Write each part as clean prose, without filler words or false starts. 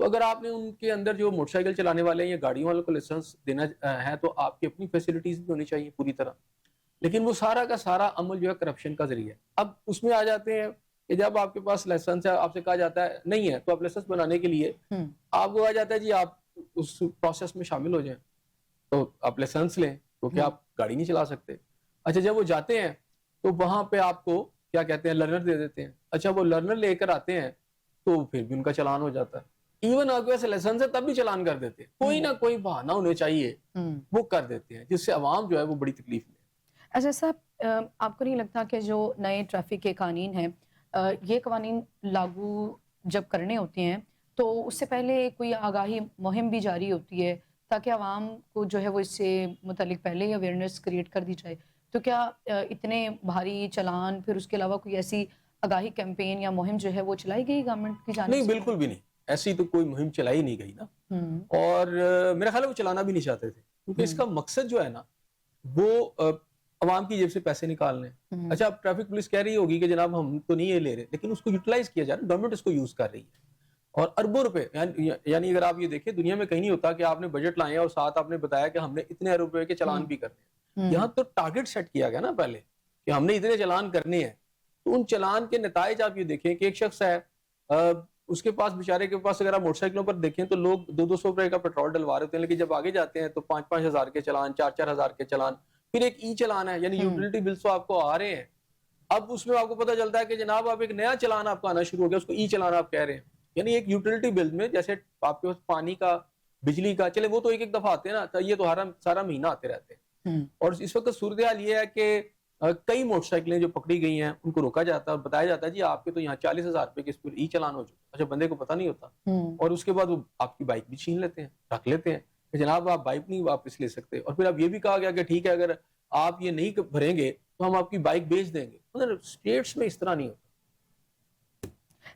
تو اگر آپ نے ان کے اندر جو موٹر سائیکل چلانے والے ہیں یا گاڑیوں والوں کو لائسنس دینا ہے تو آپ کی اپنی فیسلٹیز بھی ہونی چاہیے پوری طرح. لیکن وہ سارا کا سارا عمل جو ہے کرپشن کا ذریعہ ہے. اب اس میں آ جاتے ہیں کہ جب آپ کے پاس لائسنس ہے, آپ سے کہا جاتا ہے نہیں ہے, تو آپ لائسنس بنانے کے لیے آپ کو آ جاتا ہے جی آپ اس پروسیس میں شامل ہو جائیں, تو آپ لائسنس لیں کیونکہ آپ گاڑی نہیں چلا سکتے. اچھا جب وہ جاتے ہیں تو وہاں پہ آپ کو کیا کہتے ہیں, لرنر دے دیتے ہیں. اچھا وہ لرنر لے کر آتے ہیں تو پھر بھی ان کا چلان ہو جاتا ہے. ایون آپ کے پاس لائسنس ہے تب بھی چلان کر دیتے ہیں, کوئی نہ کوئی بہانہ ہونے چاہیے, وہ کر دیتے ہیں, جس سے عوام جو ہے وہ بڑی تکلیف میں. اچھا صاحب, آپ کو نہیں لگتا کہ جو نئے ٹریفک کے قوانین ہیں, یہ قوانین لاگو جب کرنے ہوتے ہیں تو اس سے پہلے کوئی آگاہی مہم بھی جاری ہوتی ہے تاکہ عوام کو جو ہے وہ اس سے متعلق پہلے ہی اویئرنیس کریٹ کر دی جائے؟ تو کیا اتنے بھاری چلان, پھر اس کے علاوہ کوئی ایسی آگاہی کیمپین یا مہم جو ہے وہ چلائی گئی گورنمنٹ کی جانب نہیں سے؟ بالکل بھی نہیں, ایسی تو کوئی مہم چلائی نہیں گئی نا, اور میرا خیال ہے وہ چلانا بھی نہیں چاہتے تھے, کیونکہ اس کا مقصد جو ہے نا وہ عوام کی جیب سے پیسے نکالنے. اچھا اب ٹریفک پولیس کہہ رہی ہوگی کہ جناب ہم تو نہیں یہ لے رہے, لیکن اس کو یوٹیلائز کیا جا رہا ہے, گورنمنٹ اس کو یوز کر رہی ہے, اور اربوں روپے, یعنی اگر آپ یہ دیکھیں دنیا میں کہیں نہیں ہوتا کہ آپ نے بجٹ لائے اور ساتھ آپ نے بتایا کہ ہم نے اتنے ارب روپے کے چلان بھی کرنے ہیں. یہاں تو ٹارگٹ سیٹ کیا گیا نا پہلے کہ ہم نے اتنے چلان کرنے ہیں, تو ان چلان کے نتائج آپ یہ دیکھیں کہ ایک شخص ہے, اس کے پاس بیچارے کے پاس اگر آپ موٹر سائیکلوں پر دیکھیں تو لوگ 200 روپے کا پیٹرول ڈلوا رہے ہوتے ہیں, لیکن جب آگے جاتے ہیں تو 5 ہزار کے چلان, 4 ہزار کے چلان. پھر ایک ای چلان ہے, یعنی یوٹیلٹی بلز تو آپ کو آ رہے ہیں, اب اس میں آپ کو پتہ چلتا ہے کہ جناب آپ ایک نیا چلان آپ کا آنا شروع ہو گیا, اس کو ای چلان آپ کہہ رہے ہیں. یعنی ایک یوٹیلٹی بل میں جیسے آپ کے پاس پانی کا, بجلی کا, چلے وہ تو ایک دفعہ آتے ہیں نا, یہ تو سارا مہینہ آتے رہتے ہیں. اور اس وقت صورتحال یہ ہے کہ کئی موٹر سائیکلیں جو پکڑی گئی ہیں ان کو روکا جاتا ہے اور بتایا جاتا ہے جی آپ کے تو یہاں 40 ہزار روپے کے اس پر ای چلان ہو چکا. اچھا بندے کو پتہ نہیں ہوتا, اور اس کے بعد وہ آپ کی بائک بھی چھین لیتے ہیں, رکھ لیتے ہیں کہ جناب آپ بائک نہیں واپس لے سکتے. اور پھر اب یہ بھی کہا گیا کہ ٹھیک ہے اگر آپ یہ نہیں بھریں گے تو ہم آپ کی بائک بیچ دیں گے. اسٹیٹس میں اس طرح نہیں ہوتا.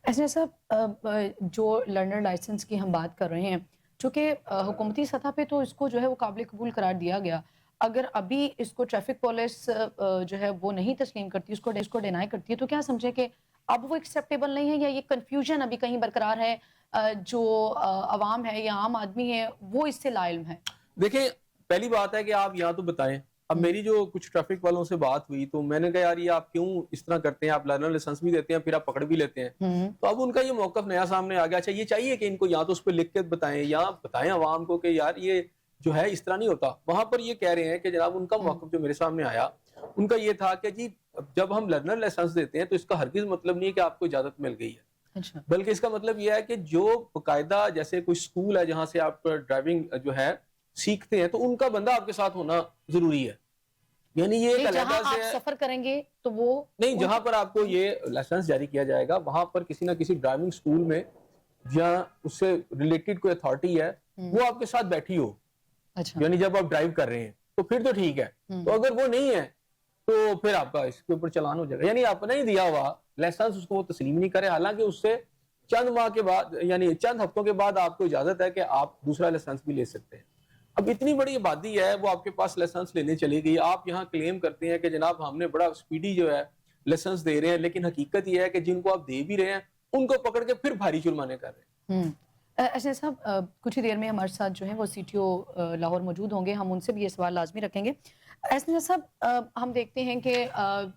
ایسے صاحب, جو لرنر لائسنس کی ہم بات کر رہے ہیں, چونکہ حکومتی سطح پہ تو اس کو جو ہے وہ قابل قبول قرار دیا گیا, اگر ابھی اس کو ٹریفک پولیس جو ہے وہ نہیں تسلیم کرتی, اس کو ڈینائی کرتی ہے, تو کیا سمجھے کہ اب وہ ایکسیپٹیبل نہیں ہے, یا یہ کنفیوژن ابھی کہیں برقرار ہے, جو عوام ہے یا عام آدمی ہے وہ اس سے لا علم ہے؟ دیکھیں پہلی بات ہے کہ آپ یہاں تو بتائیں, اب میری جو کچھ ٹریفک والوں سے بات ہوئی تو میں نے کہا یار یہ آپ کیوں اس طرح کرتے ہیں, آپ لرنر لائسنس بھی دیتے ہیں پھر آپ پکڑ بھی لیتے ہیں. تو اب ان کا یہ موقف نیا سامنے آ گیا. اچھا یہ چاہیے کہ ان کو یا تو اس پہ لکھ کے بتائیں یا بتائیں عوام کو کہ یار یہ جو ہے اس طرح نہیں ہوتا. وہاں پر یہ کہہ رہے ہیں کہ جناب ان کا موقف جو میرے سامنے آیا ان کا یہ تھا کہ جی جب ہم لرنر لائسنس دیتے ہیں تو اس کا ہرگز مطلب نہیں ہے کہ آپ کو اجازت مل گئی ہے, بلکہ اس کا مطلب یہ ہے کہ جو باقاعدہ جیسے کوئی اسکول ہے جہاں سے آپ ڈرائیونگ جو ہے سیکھتے ہیں تو ان کا بندہ آپ کے ساتھ ہونا ضروری ہے. یعنی یہ جہاں آپ سفر کریں گے تو وہ نہیں, جہاں پر آپ کو یہ لائسنس جاری کیا جائے گا وہاں پر کسی نہ کسی ڈرائیونگ اسکول میں یا اس سے ریلیٹڈ کوئی اتھارٹی ہے وہ آپ کے ساتھ بیٹھی ہو. یعنی جب آپ ڈرائیو کر رہے ہیں تو پھر تو ٹھیک ہے, تو اگر وہ نہیں ہے تو پھر آپ کا اس کے اوپر چلان ہو جائے گا. یعنی آپ نے ہی دیا ہوا لائسنس اس کو وہ تسلیم نہیں کرے, حالانکہ اس سے چند ماہ کے بعد یعنی چند ہفتوں کے بعد آپ کو اجازت ہے کہ آپ دوسرا لائسنس بھی لے سکتے ہیں. اب اتنی بڑی آبادی ہے وہ آپ کے پاس لائسنس لینے چلی گئی, آپ یہاں کلیم کرتے ہیں کہ جناب ہم نے بڑا سپیڈی جو ہے لائسنس دے رہے ہیں, لیکن حقیقت یہ ہے کہ جن کو آپ دے بھی رہے ہیں ان کو پکڑ کے پھر بھاری جرمانے کر رہے ہیں. اچھا صاحب, کچھ ہی دیر میں ہمارے ساتھ جو ہیں وہ سی ٹی او لاہور موجود ہوں گے, ہم ان سے بھی یہ سوال لازمی رکھیں گے. ایسا صاحب, ہم دیکھتے ہیں کہ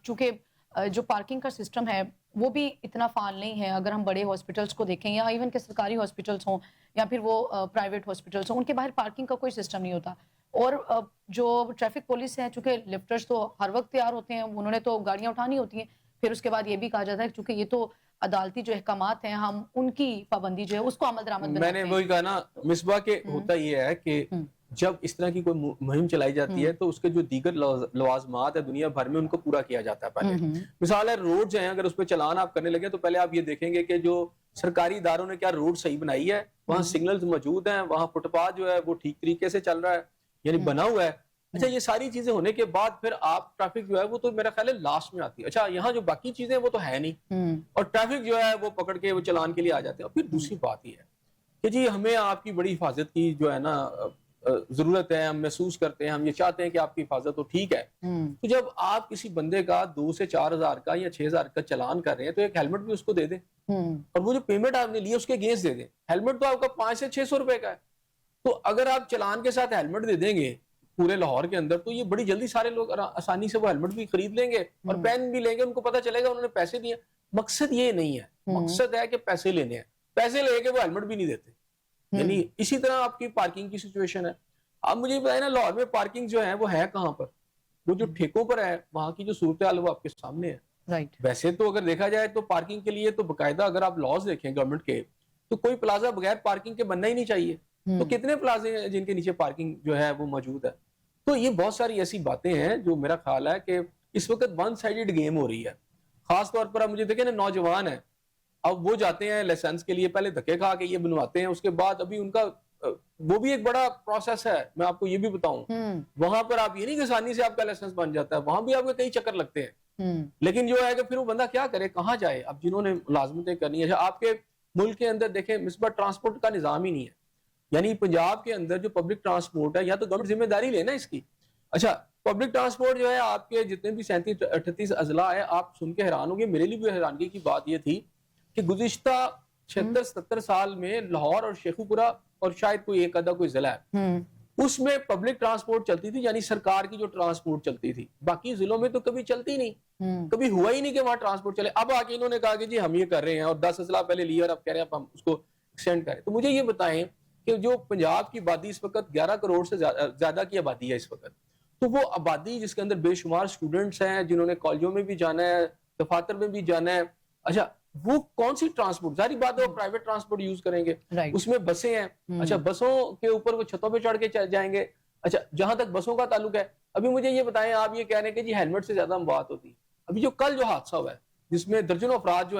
چونکہ جو پارکنگ کا سسٹم ہے وہ بھی اتنا فعال نہیں ہے. اگر ہم بڑے ہاسپٹلس کو دیکھیں یا ایون کہ سرکاری ہاسپٹلس ہوں یا پھر وہ پرائیویٹ ہاسپٹلس ہوں, ان کے باہر پارکنگ کا کوئی سسٹم نہیں ہوتا. اور جو ٹریفک پولیس ہے, چونکہ لفٹرز تو ہر وقت تیار ہوتے ہیں, انہوں نے تو گاڑیاں اٹھانی ہوتی ہیں, پھر اس کے بعد یہ بھی کہا جاتا ہے کہ چونکہ یہ تو عدالتی جو احکامات ہیں ہم ان کی پابندی جو ہے اس کو عمل درآمد بناتے ہیں. میں نے وہی کہا نا مصباح, کہ ہوتا یہ ہے کہ جب اس طرح کی کوئی مہم چلائی جاتی ہے تو اس کے جو دیگر لوازمات ہے دنیا بھر میں ان کو پورا کیا جاتا ہے پہلے. مثال ہے روڈ جو ہیں, اگر اس پہ چلان آپ کرنے لگے تو پہلے آپ یہ دیکھیں گے کہ جو سرکاری اداروں نے کیا روڈ صحیح بنائی ہے, وہاں سگنلز موجود ہیں, وہاں فٹ پاتھ جو ہے وہ ٹھیک طریقے سے چل رہا ہے یعنی بنا ہوا ہے. اچھا یہ ساری چیزیں ہونے کے بعد پھر آپ ٹریفک جو ہے وہ تو میرا خیال ہے لاسٹ میں آتی ہے. اچھا یہاں جو باقی چیزیں وہ تو ہے نہیں, اور ٹریفک جو ہے وہ پکڑ کے وہ چلان کے لیے آ جاتے ہیں. اور پھر دوسری بات یہ ہے کہ جی ہمیں آپ کی بڑی حفاظت کی جو ہے نا ضرورت ہے, ہم محسوس کرتے ہیں, ہم یہ چاہتے ہیں کہ آپ کی حفاظت ہو, ٹھیک ہے. تو جب آپ کسی بندے کا 2 سے 4 ہزار کا یا 6 ہزار کا چلان کر رہے ہیں تو ایک ہیلمٹ بھی اس کو دے دیں. اور وہ جو پیمنٹ آپ نے لی ہے اس کے اگینسٹ دے دیں. ہیلمٹ تو آپ کا 500 سے 600 روپے کا ہے, تو اگر آپ چلان کے ساتھ ہیلمٹ دے دیں گے پورے لاہور کے اندر تو یہ بڑی جلدی سارے لوگ آسانی سے وہ ہیلمٹ بھی خرید لیں گے اور پین بھی لیں گے, ان کو پتہ چلے گا انہوں نے پیسے دیے. مقصد یہ نہیں ہے, مقصد ہے کہ پیسے لینے ہیں, پیسے لے کے وہ ہیلمٹ بھی نہیں دیتے. یعنی اسی طرح آپ کی پارکنگ کی سچویشن ہے. آپ مجھے بتائیں نا لاہور میں پارکنگ جو ہے وہ ہے کہاں پر؟ وہ جو ٹھیکوں پر ہے وہاں کی جو صورتحال وہ آپ کے سامنے ہے. ویسے تو اگر دیکھا جائے تو پارکنگ کے لیے تو باقاعدہ اگر آپ لاز دیکھیں گورنمنٹ کے تو کوئی پلازا بغیر پارکنگ کے بننا ہی نہیں چاہیے. تو کتنے پلازے ہیں جن کے نیچے پارکنگ جو ہے وہ موجود ہے؟ تو یہ بہت ساری ایسی باتیں ہیں جو میرا خیال ہے کہ اس وقت ون سائیڈڈ گیم ہو رہی ہے. خاص طور پر آپ مجھے دیکھیں نا نوجوان ہیں, اب وہ جاتے ہیں لائسنس کے لیے, پہلے دھکے کھا کے یہ بنواتے ہیں, اس کے بعد ابھی ان کا وہ بھی ایک بڑا پروسیس ہے. میں آپ کو یہ بھی بتاؤں, وہاں پر آپ یہ نہیں کہ آسانی سے آپ کا لائسنس بن جاتا ہے, وہاں بھی آپ کے کئی چکر لگتے ہیں. لیکن جو ہے کہ پھر وہ بندہ کیا کرے, کہاں جائے؟ اب جنہوں نے ملازمتیں کرنی ہے, آپ کے ملک کے اندر دیکھیں مصباح ٹرانسپورٹ کا نظام ہی نہیں ہے. یعنی پنجاب کے اندر جو پبلک ٹرانسپورٹ ہے یا تو گورنمنٹ ذمہ داری لینا اس کی. اچھا پبلک ٹرانسپورٹ جو ہے آپ کے جتنے بھی 37-38 اضلاع ہے, آپ سن کے حیران ہوں گے, میرے لیے بھی حیرانگی کی بات یہ تھی کہ گزشتہ 76-77 سال میں لاہور اور شیخو پورہ اور شاید کوئی ایک آدھا کوئی ضلع ہے اس میں پبلک ٹرانسپورٹ چلتی تھی, یعنی سرکار کی جو ٹرانسپورٹ چلتی تھی. باقی ضلعوں میں تو کبھی چلتی نہیں, کبھی ہوا ہی نہیں کہ وہاں ٹرانسپورٹ چلے. اب آ کے انہوں نے کہا کہ جی ہم یہ کر رہے ہیں اور 10 اضلاع پہلے لیے اور اب کہہ رہے ہیں اب ہم اس کو ایکسٹینڈ کریں. تو مجھے یہ بتائیں کہ جو پنجاب کی آبادی اس وقت 11 کروڑ سے زیادہ کی آبادی ہے اس وقت, تو وہ آبادی جس کے اندر بے شمار اسٹوڈنٹس ہیں جنہوں نے کالجوں میں بھی جانا ہے, دفاتر میں بھی جانا ہے, اچھا وہ کون سی ٹرانسپورٹ؟ ظاہری بات ہے وہ پرائیویٹ ٹرانسپورٹ یوز کریں گے. اس میں بسیں ہیں, اچھا بسوں کے اوپر وہ چھتوں پہ چڑھ کے جائیں گے. اچھا جہاں تک بسوں کا تعلق ہے, ابھی مجھے یہ بتائیں, آپ یہ کہہ رہے ہیں کہ جی ہیلمٹ سے زیادہ بات ہوتی ہے. ابھی جو کل جو حادثہ ہوا ہے جس میں درجنوں افراد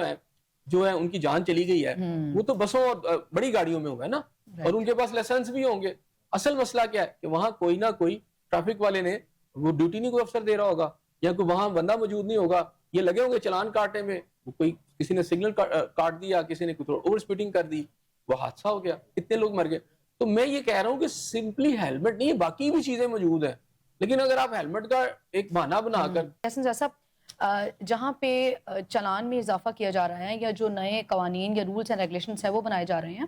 جو ہیں ان کی جان چلی گئی ہے, وہ تو بسوں اور بڑی گاڑیوں میں ہوا ہے نا, اور ان کے پاس لائسنس بھی ہوں گے. اصل مسئلہ کیا ہے کہ وہاں کوئی نہ کوئی ٹریفک والے نے وہ ڈیوٹی نہیں کوئی افسر دے رہا ہوگا, یا کوئی وہاں بندہ موجود نہیں ہوگا, یہ لگے ہوں گے چلان کاٹنے میں, کوئی کسی نے سگنل کاٹ دیا, کسی نے اوور اسپیڈنگ کر دی, وہ حادثہ ہو گیا, اتنے لوگ مر گئے. تو میں یہ کہہ رہا ہوں کہ سمپلی ہیلمٹ نہیں, باقی بھی چیزیں موجود ہیں, لیکن اگر آپ ہیلمٹ کا ایک بہانہ بنا کر جہاں پہ چلان میں اضافہ کیا جا رہا ہے یا جو نئے قوانین یا رولز اینڈ ریگولیشنز ہیں وہ بنائے جا رہے ہیں,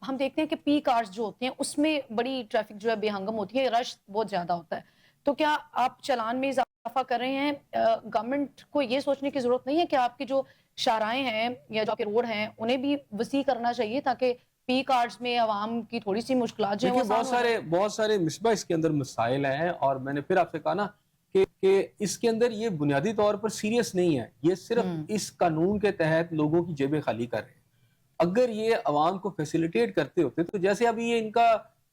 ہم دیکھتے ہیں کہ پی کارز جو ہوتے ہیں اس میں بڑی ٹریفک جو ہے بے ہنگم ہوتی ہے, رش بہت زیادہ ہوتا ہے. تو کیا آپ چلان میں اضافہ کر رہے ہیں؟ گورنمنٹ کو یہ سوچنے کی ضرورت نہیں ہے کہ آپ کی جو شاہراہیں ہیں یا جو آپ کے روڈ ہیں انہیں بھی وسیع کرنا چاہیے تاکہ پی کارڈز میں عوام کی تھوڑی سی مشکلات جو ہیں بہت سارے مصباح اس کے اندر مسائل ہیں, اور میں نے پھر آپ سے کہا نا کہ اس کے اندر یہ بنیادی طور پر سیریس نہیں ہے, یہ صرف اس قانون کے تحت لوگوں کی جیبیں خالی کر رہے ہیں. اگر یہ عوام کو فیسیلیٹیٹ کرتے ہوتے تو جیسے ابھی یہ ان کا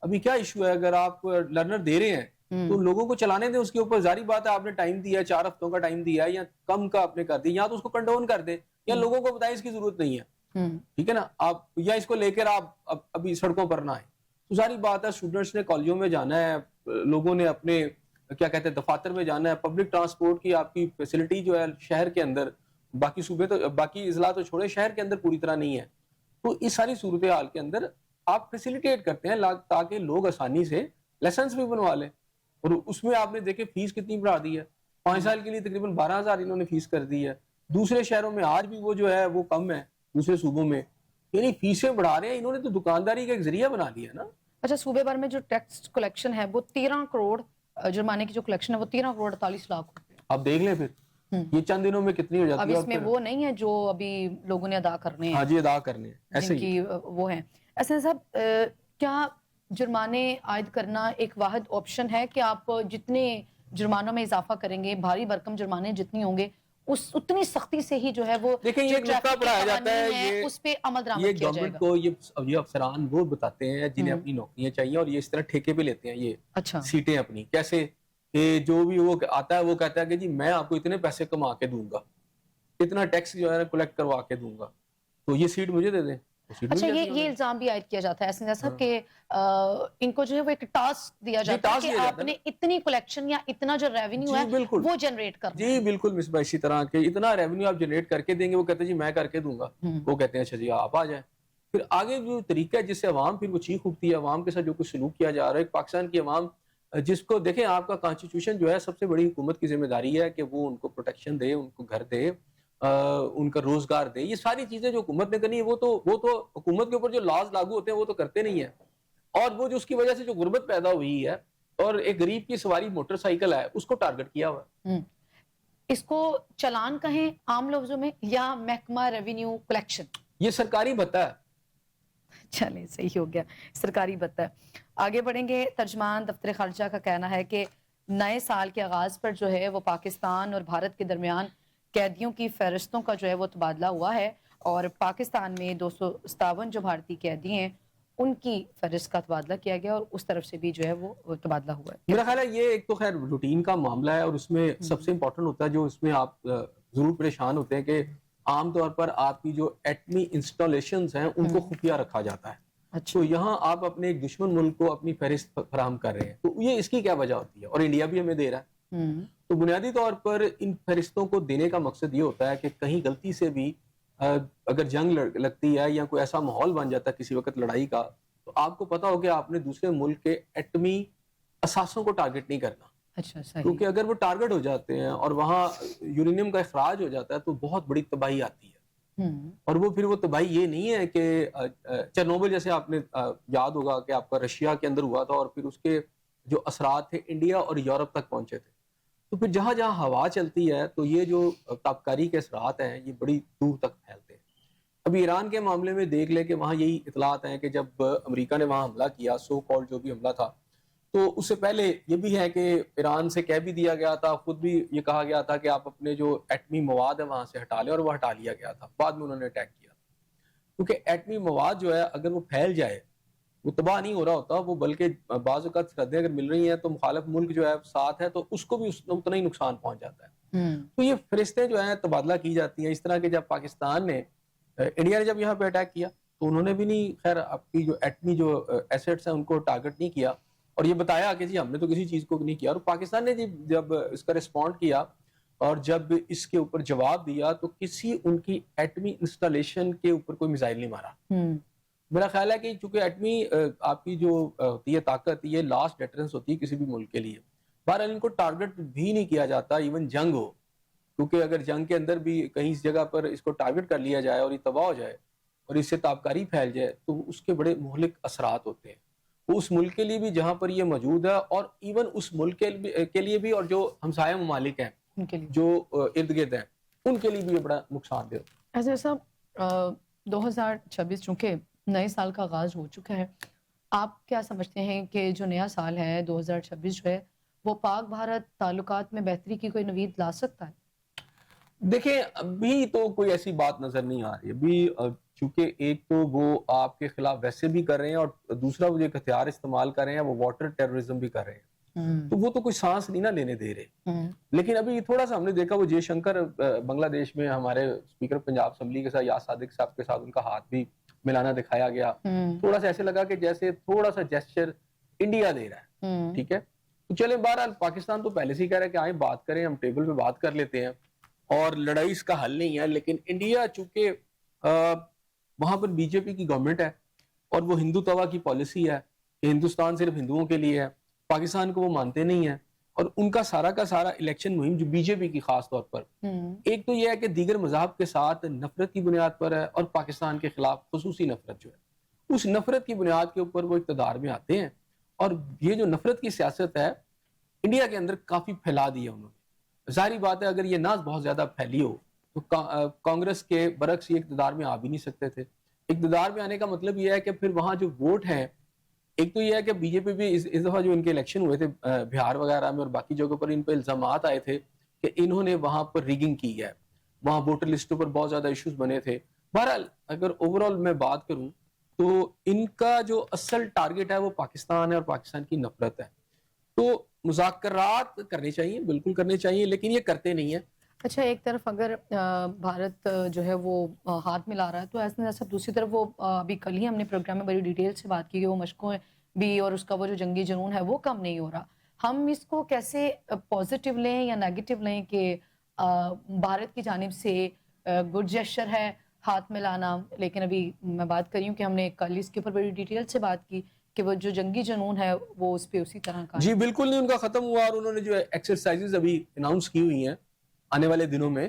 ابھی کیا ایشو ہے, اگر آپ لرنر دے رہے ہیں تو لوگوں کو چلانے دیں, اس کے اوپر ظاہری بات ہے آپ نے ٹائم دیا ہے, 4 ہفتوں کا ٹائم دیا ہے یا کم کا آپ نے کر دیا, یا تو اس کو کنڈون کر دیں یا لوگوں کو بتائیں اس کی ضرورت نہیں ہے, ٹھیک ہے نا, آپ یا اس کو لے کر آپ ابھی سڑکوں پر نہ آئیں. تو ظاہری بات ہے اسٹوڈنٹس نے کالجوں میں جانا ہے, لوگوں نے اپنے کیا کہتے ہیں دفاتر میں جانا ہے, پبلک ٹرانسپورٹ کی آپ کی فیسلٹی جو ہے شہر کے اندر, باقی صوبے تو باقی اضلاع تو چھوڑے, شہر کے اندر پوری طرح نہیں ہے. تو اس ساری صورتحال کے اندر آپ فیسیلیٹیٹ کرتے ہیں تاکہ لوگ آسانی سے لائسنس بھی بنوا لیں, اور اس میں آپ نے دیکھے فیس کتنی بڑھا دی ہے, 5 سال کے لیے تقریباً 12,000 انہوں نے فیس کر دی ہے. دوسرے شہروں میں آج بھی وہ جو ہے وہ کم ہے, دوسرے صوبوں میں یعنی فیسیں بڑھا رہے ہیں, انہوں نے تو دکانداری کا ایک ذریعہ بنا لیا نا. اچھا صوبے بھر میں جو ٹیکس کلیکشن ہے وہ 13 کروڑ, جرمانے کی جو کلیکشن ہے وہ 13 کروڑ 48 لاکھ روپے. آپ دیکھ لیں پھر یہ چند دنوں میں کتنی ہو جاتی ہے. اب اس میں وہ نہیں ہے جو ابھی لوگوں نے ادا کرنے ہیں, ہاں جی ادا کرنے ہیں, ایسے ہی وہ ہیں. ایسے صاحب کیا جرمانے عائد کرنا ایک واحد آپشن ہے کہ آپ جتنے جرمانوں میں اضافہ کریں گے, بھاری بھرکم جرمانے جتنی ہوں گے اتنی سختی سے ہی جو ہے وہ دیکھیں یہ نقطہ پڑھایا جاتا ہے, اس پہ عمل درآمد یہ کیا جائے گورنمنٹ گا. کو یہ افسران وہ بتاتے ہیں جنہیں اپنی نوکریاں چاہیے, اور یہ اس طرح ٹھیکے پہ لیتے ہیں یہ سیٹیں اپنی. کیسے کہ جو بھی وہ آتا ہے وہ کہتا ہے کہ جی میں آپ کو اتنے پیسے کما کے دوں گا, اتنا ٹیکس جو ہے کلیکٹ کروا کے دوں گا, تو یہ سیٹ مجھے دے دیں. اچھا یہ الزام بھی عائد کیا جاتا ہے ایسا صاحب کہ ان کو جو ہے وہ ایک ٹاسک دیا جاتا ہے کہ آپ نے اتنی کلیکشن یا اتنا جو ریونیو ہے وہ جنریٹ کرنا ہے. جی بالکل مصباح, اسی طرح کہ اتنا ریونیو آپ جنریٹ کر کے دیں گے, وہ کہتے ہیں جی میں کر کے دوں گا, وہ کہتے ہیں اچھا جی آپ آ جائیں. پھر آگے جو طریقہ ہے جس سے عوام پھر وہ چیخ اٹھتی ہے, عوام کے ساتھ جو کچھ سلوک کیا جا رہا ہے, پاکستان کی عوام جس کو دیکھیں آپ کا کانسٹیٹیوشن جو ہے سب سے بڑی حکومت کی ذمہ داری ہے کہ وہ ان کو پروٹیکشن دے, ان کو گھر دے, ان کا روزگار دیں. یہ ساری چیزیں جو حکومت نے کرنی ہے وہ تو حکومت کے اوپر جو لاز لاگو ہوتے ہیں وہ تو کرتے نہیں ہیں. اور وہ جو اس کی وجہ سے جو غربت پیدا ہوئی ہے اور ایک غریب کی سواری موٹر سائیکل ہے اس کو ٹارگٹ کیا ہوا ہے. اس کو چلان کہیں عام لفظوں میں یا محکمہ ریونیو کلیکشن؟ یہ سرکاری بھتہ ہے. چلیں صحیح ہو گیا، سرکاری بھتہ ہے. آگے بڑھیں گے. ترجمان دفتر خارجہ کا کہنا ہے کہ نئے سال کے آغاز پر جو ہے وہ پاکستان اور بھارت کے درمیان قیدیوں کی فہرستوں کا جو ہے وہ تبادلہ ہوا ہے اور پاکستان میں 257 جو بھارتی قیدی ہیں ان کی فہرست کا تبادلہ کیا گیا اور اس طرف سے بھی جو ہے وہ تبادلہ ہوا ہے. میرا خیال ہے یہ ایک تو خیر روٹین کا معاملہ ہے اور اس میں سب سے امپورٹنٹ ہوتا ہے جو اس میں آپ ضرور پریشان ہوتے ہیں کہ عام طور پر آپ کی جو ایٹمی انسٹالیشنز ہیں ان کو خفیہ رکھا جاتا ہے. تو یہاں آپ اپنے ایک دشمن ملک کو اپنی فہرست فراہم کر رہے ہیں تو یہ اس کی کیا وجہ ہوتی ہے اور انڈیا بھی ہمیں دے رہا ہے. تو بنیادی طور پر ان فہرستوں کو دینے کا مقصد یہ ہوتا ہے کہ کہیں غلطی سے بھی اگر جنگ لگتی ہے یا کوئی ایسا ماحول بن جاتا ہے کسی وقت لڑائی کا تو آپ کو پتا ہو کہ آپ نے دوسرے ملک کے ایٹمی اثاثوں کو ٹارگٹ نہیں کرنا. اچھا صحیح. کیونکہ اگر وہ ٹارگٹ ہو جاتے ہیں اور وہاں یورینیم کا اخراج ہو جاتا ہے تو بہت بڑی تباہی آتی ہے. اور وہ پھر وہ تباہی یہ نہیں ہے کہ چرنوبل جیسے آپ نے یاد ہوگا کہ آپ کا رشیا کے اندر ہوا تھا اور پھر اس کے جو اثرات تھے انڈیا اور یورپ تک پہنچے تھے. تو پھر جہاں جہاں ہوا چلتی ہے تو یہ جو تابکاری کے اثرات ہیں یہ بڑی دور تک پھیلتے ہیں. ابھی ایران کے معاملے میں دیکھ لیں کہ وہاں یہی اطلاعات ہیں کہ جب امریکہ نے وہاں حملہ کیا سو کال جو بھی حملہ تھا تو اس سے پہلے یہ بھی ہے کہ ایران سے کہہ بھی دیا گیا تھا خود بھی یہ کہا گیا تھا کہ آپ اپنے جو ایٹمی مواد ہے وہاں سے ہٹا لیں اور وہ ہٹا لیا گیا تھا. بعد میں انہوں نے اٹیک کیا کیونکہ ایٹمی مواد جو ہے اگر وہ پھیل جائے وہ تباہ نہیں ہو رہا ہوتا وہ بلکہ بعض اوقات سرحدیں اگر مل رہی ہیں تو مخالف ملک جو ہے ساتھ ہے تو اس کو بھی اتنا ہی نقصان پہنچ جاتا ہے. تو یہ فہرستیں جو ہیں تبادلہ کی جاتی ہیں. اس طرح کہ جب پاکستان نے انڈیا نے جب یہاں پہ اٹیک کیا تو انہوں نے بھی نہیں خیر آپ کی جو ایٹمی جو ایسٹس ہیں ان کو ٹارگٹ نہیں کیا اور یہ بتایا کہ جی ہم نے تو کسی چیز کو نہیں کیا. اور پاکستان نے جب اس کا رسپونڈ کیا اور جب اس کے اوپر جواب دیا تو کسی ان کی ایٹمی انسٹالیشن کے اوپر کوئی میزائل نہیں مارا. میرا خیال ہے کہ چونکہ ایٹمی آپ کی جو ہوتی ہے طاقت یہ لاسٹ ڈیٹرنس ہوتی ہے کسی بھی ملک کے لیے. بہرحال ان کو ٹارگٹ بھی نہیں کیا جاتا ایون جنگ ہو کیونکہ اگر جنگ کے اندر بھی کہیں اس جگہ پر اس کو ٹارگٹ کر لیا جائے اور یہ تباہ ہو جائے اور اس سے تابکاری پھیل جائے تو اس کے بڑے مہلک اثرات ہوتے ہیں. وہ اس ملک کے لیے بھی جہاں پر یہ موجود ہے اور ایون اس ملک کے لیے بھی اور جو ہمسایہ ممالک ہیں جو ارد گرد ہیں ان کے لیے بھی یہ بڑا نقصان دہ. ایسے صاحب 2026 چونکہ نئے سال کا آغاز ہو چکا ہے آپ کیا سمجھتے ہیں کہ جو نیا سال ہے 2026 جو ہے وہ پاک بھارت تعلقات میں بہتری کی کوئی نوید لا سکتا ہے؟ دیکھیں ابھی تو کوئی ایسی بات نظر نہیں آ رہی. ابھی چونکہ ایک تو وہ آپ کے خلاف ویسے بھی کر رہے ہیں اور دوسرا وہ جو ہتھیار استعمال کر رہے ہیں وہ واٹر ٹیررزم بھی کر رہے ہیں تو وہ تو کوئی سانس نہیں نہ لینے دے رہے. لیکن ابھی تھوڑا سا ہم نے دیکھا وہ جے شنکر بنگلہ دیش میں ہمارے اسپیکر پنجاب اسمبلی کے ساتھ یاز صادق صاحب کے ساتھ ان کا ہاتھ بھی ملانا دکھایا گیا. تھوڑا سا ایسے لگا کہ جیسے تھوڑا سا جیسچر انڈیا دے رہا ہے. ٹھیک ہے تو چلیں بہرحال پاکستان تو پہلے سے ہی کہہ رہا ہے کہ آئیں بات کریں ہم ٹیبل پہ بات کر لیتے ہیں اور لڑائی اس کا حل نہیں ہے. لیکن انڈیا چونکہ وہاں پر بی جے پی کی گورنمنٹ ہے اور وہ ہندوتوا کی پالیسی ہے کہ ہندوستان صرف ہندوؤں کے لیے ہے پاکستان کو وہ مانتے نہیں ہیں اور ان کا سارا الیکشن مہم جو بی جے پی کی خاص طور پر ایک تو یہ ہے کہ دیگر مذاہب کے ساتھ نفرت کی بنیاد پر ہے اور پاکستان کے خلاف خصوصی نفرت جو ہے اس نفرت کی بنیاد کے اوپر وہ اقتدار میں آتے ہیں. اور یہ جو نفرت کی سیاست ہے انڈیا کے اندر کافی پھیلا دی ہے انہوں نے. ظاہری بات ہے اگر یہ نہ بہت زیادہ پھیلی ہو تو کانگریس کے برعکس یہ اقتدار میں آ بھی نہیں سکتے تھے. اقتدار میں آنے کا مطلب یہ ہے کہ پھر وہاں جو ووٹ ہیں ایک تو یہ ہے کہ بی جے پی بھی اس دفعہ جو ان کے الیکشن ہوئے تھے بہار وغیرہ میں اور باقی جگہوں پر ان پہ الزامات آئے تھے کہ انہوں نے وہاں پر ریگنگ کی ہے وہاں ووٹر لسٹوں پر بہت زیادہ ایشوز بنے تھے. بہرحال اگر اوورال میں بات کروں تو ان کا جو اصل ٹارگٹ ہے وہ پاکستان ہے اور پاکستان کی نفرت ہے. تو مذاکرات کرنے چاہیے بالکل کرنے چاہیے لیکن یہ کرتے نہیں ہیں. اچھا ایک طرف اگر بھارت جو ہے وہ ہاتھ ملا رہا ہے تو ایسا ایسا دوسری طرف وہ ابھی کل ہی ہم نے پروگرام میں بڑی ڈیٹیل سے بات کی کہ وہ مشقوں بھی اور اس کا وہ جو جنگی جنون ہے وہ کم نہیں ہو رہا. ہم اس کو کیسے پازیٹیو لیں یا نیگیٹو لیں کہ بھارت کی جانب سے گڈ جیسچر ہے ہاتھ ملانا لیکن ابھی میں بات کر رہی ہوں کہ ہم نے کل اس کے اوپر بڑی ڈیٹیل سے بات کی کہ وہ جو جنگی جنون ہے وہ اس پہ اسی طرح کا جی بالکل نہیں ان کا ختم ہوا اور انہوں نے جو ایکسرسائزز ابھی اناؤنس کی ہوئی ہیں آنے والے دنوں میں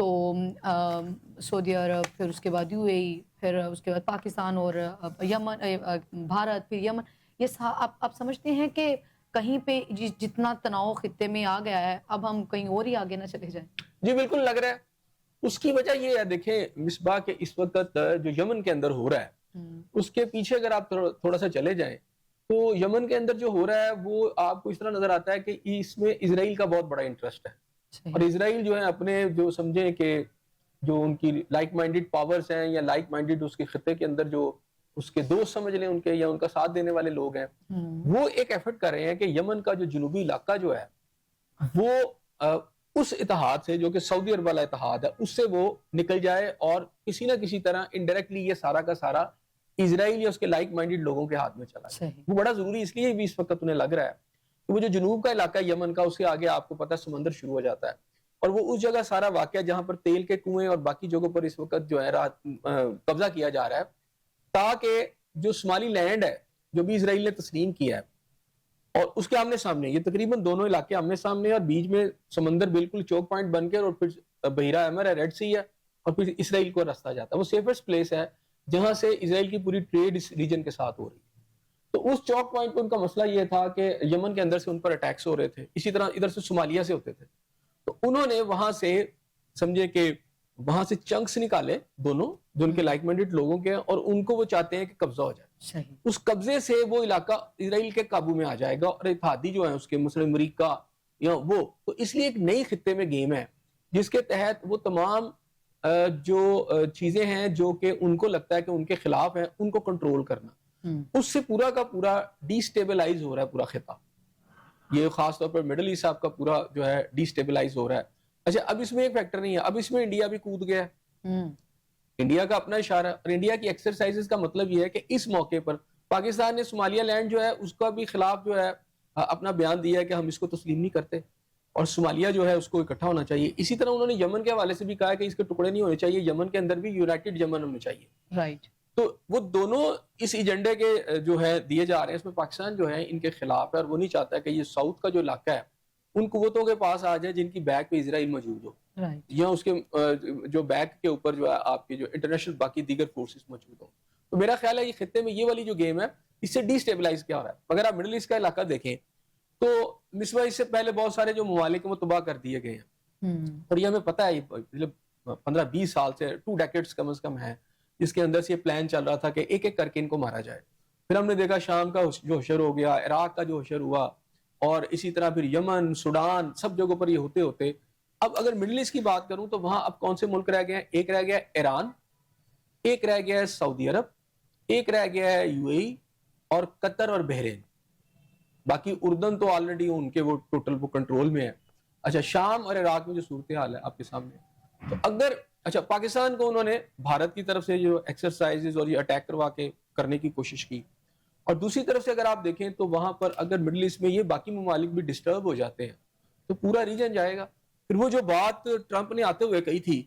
تو سعودی عرب، پھر اس کے بعد UAE، پھر اس کے بعد پاکستان اور یمن، بھارت، پھر یمن، یہ آپ سمجھتے ہیں کہ کہیں پہ جتنا تناؤ خطے میں آ گیا ہے اب ہم کہیں اور ہی آگے نہ چلے جائیں؟ جی بالکل لگ رہا ہے. اس کی وجہ یہ ہے، دیکھیں مصباح کے اس وقت جو یمن کے اندر ہو رہا ہے اس کے پیچھے اگر آپ تھوڑا سا چلے جائیں تو یمن کے اندر جو ہو رہا ہے وہ آپ کو اس طرح نظر آتا ہے کہ اس میں اسرائیل کا بہت بڑا انٹرسٹ ہے. اور اسرائیل جو ہے اپنے جو سمجھیں کہ جو ان کی لائک مائنڈڈ پاورز ہیں یا لائک مائنڈڈ اس کے خطے کے اندر جو اس کے دوست سمجھ لیں ان کے یا ان کا ساتھ دینے والے لوگ ہیں، وہ ایک ایفرٹ کر رہے ہیں کہ یمن کا جو جنوبی علاقہ جو ہے وہ اس اتحاد سے جو کہ سعودی عرب والا اتحاد ہے اس سے وہ نکل جائے اور کسی نہ کسی طرح انڈائریکٹلی یہ سارا کا سارا اسرائیل یا اس کے لائک مائنڈڈ لوگوں کے ہاتھ میں چلا جائے. وہ بڑا ضروری اس لیے بھی اس وقت انہیں لگ رہا ہے کہ وہ جو جنوب کا علاقہ یمن کا، اس کے آگے آپ کو پتہ سمندر شروع ہو جاتا ہے اور وہ اس جگہ سارا واقعہ جہاں پر تیل کے کنویں اور باقی جگہوں پر اس وقت جو ہے قبضہ کیا جا رہا ہے، تاکہ جو شمالی لینڈ ہے جو بھی اسرائیل نے تسلیم کیا ہے اور اس کے آمنے سامنے، یہ تقریباً دونوں علاقے آمنے سامنے اور بیچ میں سمندر بالکل چوک پوائنٹ بن کے اور پھر بحیرہ احمر ہے، ریڈ سی ہے اور پھر اسرائیل کو راستہ جاتا ہے. وہ سیفسٹ پلیس ہے جہاں سے اسرائیل کی پوری ٹریڈ اس ریجن کے ساتھ ہو رہی ہے. تو اس چوک پوائنٹ پہ ان کا مسئلہ یہ تھا کہ یمن کے اندر سے ان پر اٹیکس ہو رہے تھے، اسی طرح ادھر سے صومالیہ سے ہوتے تھے. تو انہوں نے وہاں سے سمجھے کہ وہاں سے چنکس نکالے دونوں جو ان کے لائک مائنڈڈ لوگوں کے، اور ان کو وہ چاہتے ہیں کہ قبضہ ہو جائے. اس قبضے سے وہ علاقہ اسرائیل کے قابو میں آ جائے گا اور اتحادی جو ہیں اس کے مثلا امریکہ یا وہ، تو اس لیے ایک نئی خطے میں گیم ہے جس کے تحت وہ تمام جو چیزیں ہیں جو کہ ان کو لگتا ہے کہ ان کے خلاف ہیں ان کو کنٹرول کرنا، اس سے پورا کا پورا ڈی سٹیبلائز ہو رہا ہے پورا خطہ. یہ خاص طور پر مڈل ایسٹ آپ کا پورا جو ہے ڈی سٹیبلائز ہو رہا ہے. اچھا اب اس میں ایک فیکٹر نہیں ہے، اب اس میں انڈیا بھی کود گیا ہے. انڈیا کا اپنا اشارہ اور انڈیا کی ایکسرسائزز کا مطلب یہ ہے کہ اس موقع پر پاکستان نے صومالیہ لینڈ جو ہے اس کا بھی خلاف جو ہے اپنا بیان دیا ہے کہ ہم اس کو تسلیم نہیں کرتے اور صومالیہ جو ہے اس کو اکٹھا ہونا چاہیے. اسی طرح انہوں نے یمن کے حوالے سے بھی کہا کہ اس کے ٹکڑے نہیں ہونے چاہیے، یمن کے اندر بھی یونائٹڈ یمن ہونا چاہیے. رائٹ. تو وہ دونوں اس ایجنڈے کے جو ہے دیے جا رہے ہیں، اس میں پاکستان جو ہے ان کے خلاف ہے اور وہ نہیں چاہتا کہ یہ ساؤتھ کا جو علاقہ ہے ان قوتوں کے پاس آ جائے جن کی بیک پہ اسرائیل موجود ہو یا اس کے جو بیک کے اوپر جو ہے آپ کی جو انٹرنیشنل باقی دیگر فورسز موجود ہوں. تو میرا خیال ہے یہ خطے میں یہ والی جو گیم ہے اس سے ڈی سٹیبلائز کیا ہو رہا ہے. اگر آپ مڈل ایسٹ کا علاقہ دیکھیں تو مصباح اس سے پہلے بہت سارے جو ممالک ہیں وہ تباہ کر دیے گئے ہیں اور یہ ہمیں پتہ ہے پچھلے 15-20 سال سے 2 ڈیکیڈز کم از کم ہے جس کے اندر سے یہ پلان چل رہا تھا کہ ایک ایک کر کے ان کو مارا جائے. پھر ہم نے دیکھا شام کا جو حشر ہو گیا، عراق کا جو حشر ہوا اور اسی طرح پھر یمن، سوڈان، سب جگہوں پر یہ ہوتے ہوتے اب اگر مڈل ایسٹ کی بات کروں تو وہاں اب کون سے ملک رہ گئے ہیں؟ ایک رہ گیا ہے ایران، ایک رہ گیا ہے سعودی عرب، ایک رہ گیا ہے UAE اور قطر اور بحرین. باقی اردن تو آلریڈی ان کے وہ ٹوٹل وہ کنٹرول میں ہے. اچھا شام اور عراق میں جو صورتحال ہے آپ کے سامنے، تو اگر اچھا پاکستان کو انہوں نے بھارت کی طرف سے جو ایکسرسائزز اور یہ اٹیک کروا کے کرنے کی کوشش کی، اور دوسری طرف سے اگر آپ دیکھیں تو وہاں پر اگر مڈل ایسٹ میں یہ باقی ممالک بھی ڈسٹرب ہو جاتے ہیں تو پورا ریجن جائے گا. پھر وہ جو بات ٹرمپ نے آتے ہوئے کہی تھی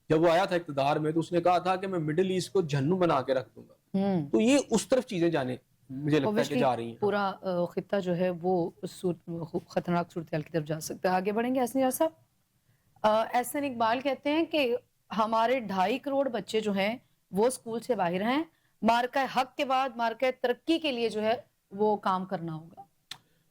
جب وہ آیا تھا اقتدار میں، تو اس نے کہا تھا کہ میں مڈل ایسٹ کو جہنم بنا کے رکھ دوں گا. تو یہ اس طرف چیزیں جانے مجھے لگتا ہے کہ جا رہی ہیں. پورا خطہ جو ہے وہ خطرناک صورتحال کی طرف جا سکتا ہے. آگے بڑھیں گے احسن صاحب. احسن اقبال کہتے ہیں کہ ہمارے 2.5 کروڑ بچے جو ہیں وہ اسکول سے باہر ہیں، مارکہ حق کے بعد مارکہ ترقی کے لیے جو ہے وہ کام کرنا ہوگا.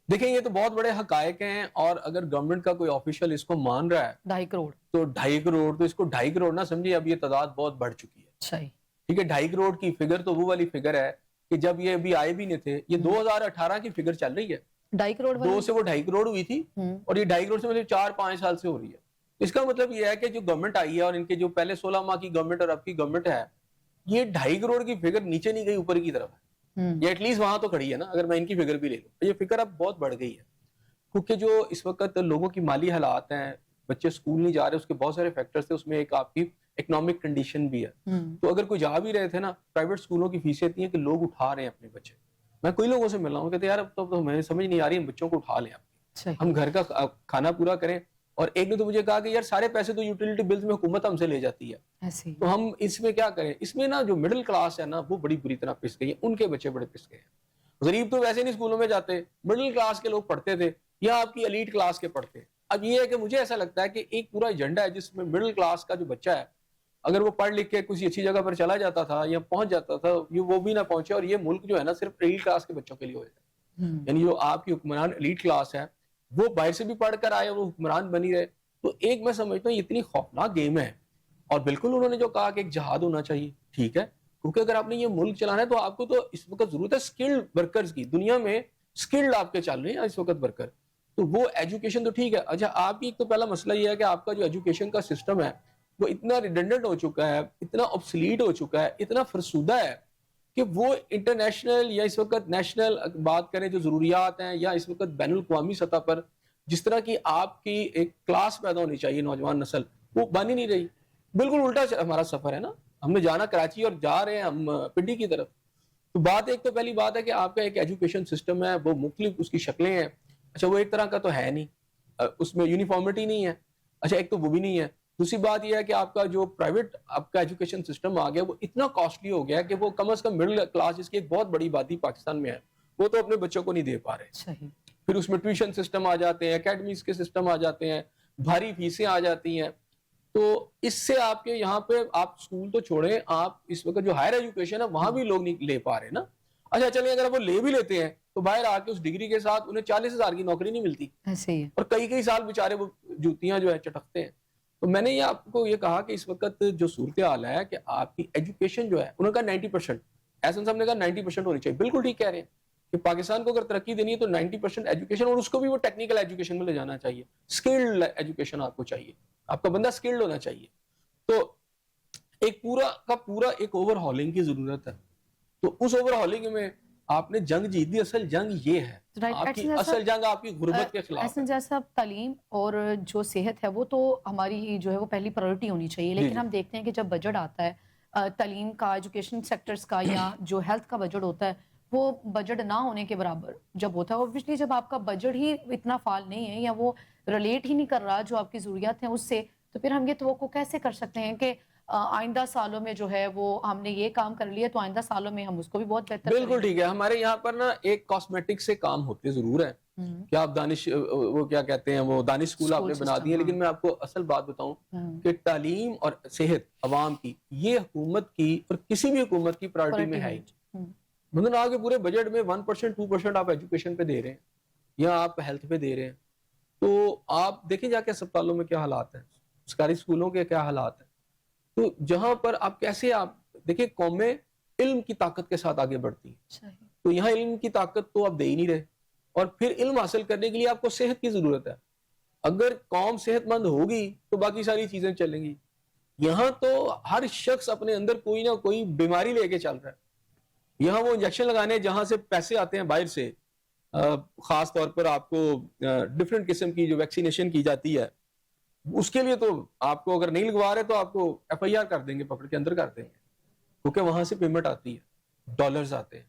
دیکھیں یہ تو بہت بڑے حقائق ہیں اور اگر گورنمنٹ کا کوئی آفیشل اس کو مان رہا ہے 2.5 کروڑ تو 2.5 کروڑ تو اس کو 2.5 کروڑ نہ سمجھیے، اب یہ تعداد بہت بڑھ چکی ہے. صحیح ٹھیک ہے. 2.5 کروڑ کی فگر تو وہ والی فگر ہے کہ جب یہ ابھی آئے بھی نہیں تھے، یہ 2018 کی فگر چل رہی ہے. 2.5 کروڑ 2 سے وہ 2.5 کروڑ ہوئی تھی اور یہ 2.5 کروڑ سے مطلب 4-5 سال سے ہو رہی ہے. اس کا مطلب یہ ہے کہ جو گورنمنٹ آئی ہے اور ان کے جو پہلے 16 ماہ کی گورنمنٹ اور اب کی گورنمنٹ ہے، یہ 2.5 کروڑ کی فگر نیچے نہیں گئی، اوپر کی طرف ہے. یہ ایٹ لیسٹ وہاں تو کھڑی ہے نا. اگر میں ان کی فگر بھی لے لوں، یہ فگر اب بہت بڑھ گئی ہے کیونکہ جو اس وقت لوگوں کی مالی حالات ہیں، بچے اسکول نہیں جا رہے، اس کے بہت سارے فیکٹرز تھے، اس میں ایک آپ کی اکنامک کنڈیشن بھی ہے. تو اگر کوئی جا بھی رہے تھے نا، پرائیویٹ اسکولوں کی فیسیں اتنی ہیں کہ لوگ اٹھا رہے ہیں اپنے بچے. میں کوئی لوگوں سے مل رہا ہوں کہتے یار اب تو ہمیں سمجھ نہیں آ رہی، ہم بچوں کو اٹھا لیں، ہم گھر کا کھانا پورا کریں. اور ایک نے تو مجھے کہا کہ یار سارے پیسے تو یوٹیلیٹی بلز میں حکومت ہم سے لے جاتی ہے، تو ہم اس میں کیا کریں. اس میں نا جو مڈل کلاس ہے نا وہ بڑی بری طرح پس گئی ہے، ان کے بچے بڑے پس گئے ہیں. غریب تو ویسے نہیں اسکولوں میں جاتے، مڈل کلاس کے لوگ پڑھتے تھے یا آپ کی ایلیٹ کلاس کے پڑھتے. اب یہ ہے کہ مجھے ایسا لگتا ہے کہ ایک پورا ایجنڈا ہے جس میں مڈل کلاس کا جو بچہ ہے اگر وہ پڑھ لکھ کے کسی اچھی جگہ پر چلا جاتا تھا یا پہنچ جاتا تھا وہ بھی نہ پہنچے, اور یہ ملک جو ہے نا صرف ایلیٹ کلاس کے بچوں کے لیے ہو جائے, یعنی جو آپ کی حکمران ایلیٹ کلاس ہے وہ باہر سے بھی پڑھ کر آئے وہ حکمران بنی رہے, تو ایک میں سمجھتا ہوں اتنی خوفناک گیم ہے. اور بالکل انہوں نے جو کہا کہ ایک جہاد ہونا چاہیے, ٹھیک ہے, کیونکہ اگر آپ نے یہ ملک چلانا ہے تو آپ کو تو اس وقت ضرورت ہے اسکلڈ ورکرز کی. دنیا میں اسکلڈ آپ کے چل رہے ہیں اس وقت ورکر, تو وہ ایجوکیشن تو ٹھیک ہے. اچھا آپ کی ایک تو پہلا مسئلہ یہ ہے کہ آپ کا جو ایجوکیشن کا سسٹم ہے وہ اتنا ریڈنڈنٹ ہو چکا ہے, اتنا obsolete ہو چکا ہے, اتنا فرسودہ ہے کہ وہ انٹرنیشنل یا اس وقت نیشنل بات کریں جو ضروریات ہیں یا اس وقت بین الاقوامی سطح پر جس طرح کی آپ کی ایک کلاس پیدا ہونی چاہیے نوجوان نسل, وہ بن ہی نہیں رہی. بالکل الٹا ہمارا سفر ہے نا, ہم نے جانا کراچی اور جا رہے ہیں ہم پنڈی کی طرف. تو بات ایک تو پہلی بات ہے کہ آپ کا ایک ایجوکیشن سسٹم ہے وہ مختلف اس کی شکلیں ہیں. اچھا وہ ایک طرح کا تو ہے نہیں, اس میں یونیفارمٹی نہیں ہے. اچھا ایک تو وہ بھی نہیں ہے. دوسری بات یہ ہے کہ آپ کا جو پرائیویٹ آپ کا ایجوکیشن سسٹم آ گیا وہ اتنا کاسٹلی ہو گیا کہ وہ کم از کم مڈل کلاس جس کی ایک بہت بڑی آبادی پاکستان میں ہے وہ تو اپنے بچوں کو نہیں دے پا رہے. صحیح. پھر اس میں ٹیوشن سسٹم آ جاتے ہیں, اکیڈمیز کے سسٹم آ جاتے ہیں, بھاری فیسیں آ جاتی ہیں. تو اس سے آپ کے یہاں پہ آپ اسکول تو چھوڑیں, آپ اس وقت جو ہائر ایجوکیشن ہے وہاں بھی لوگ نہیں لے پا رہے نا. اچھا چلیں اگر وہ لے بھی لیتے ہیں تو باہر آ کے اس ڈگری کے ساتھ انہیں 40,000 کی نوکری نہیں ملتی, ایسے ہی ہے. اور کئی سال بیچارے وہ جوتیاں جو ہے چٹکتے ہیں. تو میں نے یہ آپ کو یہ کہا کہ اس وقت جو صورتحال ہے کہ آپ کی ایجوکیشن جو ہے انہوں نے کہا 90%, احسن صاحب نے کہا 90% ہونی چاہیے. بالکل ٹھیک کہہ رہے ہیں کہ پاکستان کو اگر ترقی دینی ہے تو 90% ایجوکیشن, اور اس کو بھی وہ ٹیکنیکل ایجوکیشن میں لے جانا چاہیے. اسکلڈ ایجوکیشن آپ کو چاہیے, آپ کا بندہ اسکلڈ ہونا چاہیے. تو ایک پورا کا پورا ایک اوور ہالنگ کی ضرورت ہے. تو اس اوور ہالنگ میں آپ نے جنگ جیت دی. اصل جنگ یہ ہے, آپ کی اصل جنگ آپ کی غربت کے خلاف ہے. احسن جیسا صاحب تعلیم اور جو صحت ہے وہ تو ہماری جو ہے وہ پہلی پرائورٹی ہونی چاہیے, لیکن ہم دیکھتے ہیں کہ جب بجٹ آتا ہے تعلیم کا, ایجوکیشن سیکٹرز کا یا جو ہیلتھ کا بجٹ ہوتا ہے وہ بجٹ نہ ہونے کے برابر جب ہوتا ہے, اوبویسلی جب آپ کا بجٹ ہی اتنا فعال نہیں ہے یا وہ ریلیٹ ہی نہیں کر رہا جو آپ کی ضروریات ہیں اس سے, تو پھر ہم یہ توقع کیسے کر سکتے ہیں کہ آئندہ سالوں میں جو ہے وہ ہم نے یہ کام کر لیا تو آئندہ سالوں میں ہم اس کو بھی بہت بہتر کریں گے. بالکل ٹھیک ہے. ہمارے یہاں پر نا ایک کاسمیٹک سے کام ہوتے ضرور ہیں کہ آپ دانش وہ کیا کہتے ہیں وہ دانش اسکول آپ نے بنا دیے, لیکن میں آپ کو اصل بات بتاؤں کہ تعلیم اور صحت عوام کی یہ حکومت کی اور کسی بھی حکومت کی پرائورٹی میں ہے ہی. مطلب آ کے پورے بجٹ میں 1% 2% آپ ایجوکیشن پہ دے رہے ہیں یا آپ ہیلتھ پہ دے رہے ہیں, تو آپ دیکھیں جا کے اسپتالوں میں کیا حالات ہیں, سرکاری اسکولوں کے کیا حالات ہیں. تو جہاں پر آپ کیسے آپ دیکھیں قومیں علم کی طاقت کے ساتھ آگے بڑھتی ہیں, تو یہاں علم کی طاقت تو آپ دے ہی نہیں رہے, اور پھر علم حاصل کرنے کے لیے آپ کو صحت کی ضرورت ہے. اگر قوم صحت مند ہوگی تو باقی ساری چیزیں چلیں گی. یہاں تو ہر شخص اپنے اندر کوئی نہ کوئی بیماری لے کے چل رہا ہے. یہاں وہ انجیکشن لگانے جہاں سے پیسے آتے ہیں باہر سے, خاص طور پر آپ کو ڈفرینٹ قسم کی جو ویکسینیشن کی جاتی ہے اس کے لیے تو آپ کو اگر نہیں لگوا رہے تو آپ کو FIR کر دیں گے, پکڑ کے اندر کر دیں گے, کیونکہ وہاں سے پیمنٹ آتی ہے, ڈالرز آتے ہیں.